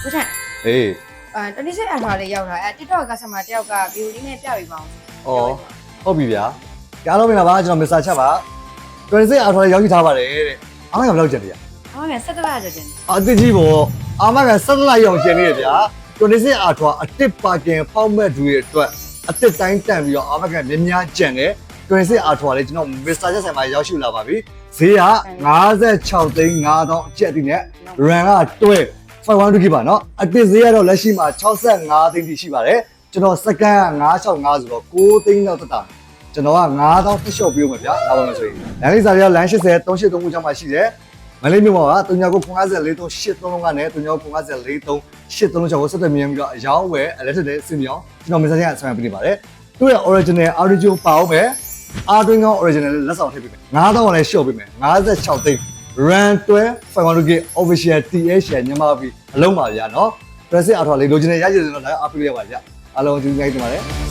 ကိုထန် ဟေး တနေ့ဆက်အမှားလေးရောက်လာTikTok ကဆက်မှာတယောက်ကဗီဒီယိုလေးနဲ့ပြပေးပါအောင် ဟုတ်ပြီဗျာကြားလို့မင်္ဂလာပါကျွန်တော်မစ္စတာချက်ပါ26အားထော်လေးရောက်ရှိထားပါတယ်တဲ့အားမကဘယ်လောက်ကျန်လဲ ဟုတ်ကဲ့17လကျော်ကျန် အတစ်ကြီးပေါ့အားမက17လရောက်ကျန်နေရဗျာ26အားထော်အတစ်ပါကင်ဖောက်မဲ့သူတွေအတွက်အတစ်တိုင်းတန်ပြီးတော့အားမကမြင်းများကျန်တယ်26အားထော်လေးကျွန်တော်မစ္စတာချက်ဆိုင်မှာရောက်ရှိလာပါပြီဈေးက56သိန်း5000အကျက်တည်းနဲ့ run ကတွဲ512 GB ပါနော်အတစ်ဈေးကတော့လက်ရှိမှာ65သိန်းတိရှိပါတယ်ကျွန်တော်စကန်က965ဆိုတော့6သိန်းလောက်တက်တာကျွန်တော်က9000တစ်လျှော့ပေးဦးမယ်ဗျာလာပါမယ်ဆိုရင်လမ်းလေးစာတွေကလမ်း80 383ခုကျောင်းမှာရှိတယ်မလေးမြို့မှာက39943833ကနေ39943833ကျောင်းကိုဆက်သွယ်မြင်ပြီးတော့အယောင်းဝယ်အလက်ထက်တဲ့စင်ပြောင်းကျွန်တော်မစ္စတာချက်ဆက်ပေးနေပါတယ်သူ့ရဲ့ original audio ပါအောင်မယ်Arduino ကော original လက်ဆောင်ထည့်ပေးမယ်9000ကလည်းလျှော့ပေးမယ်56သိန်း run 12 512K official TH မြန်မာပြည်အလုံးပါဗျာနော် press အထော်လေးလိုချင်တဲ့ရရစင်တော့လာအားပေးရပါဗျာအားလုံးကျေးဇူးများတင်ပါတယ်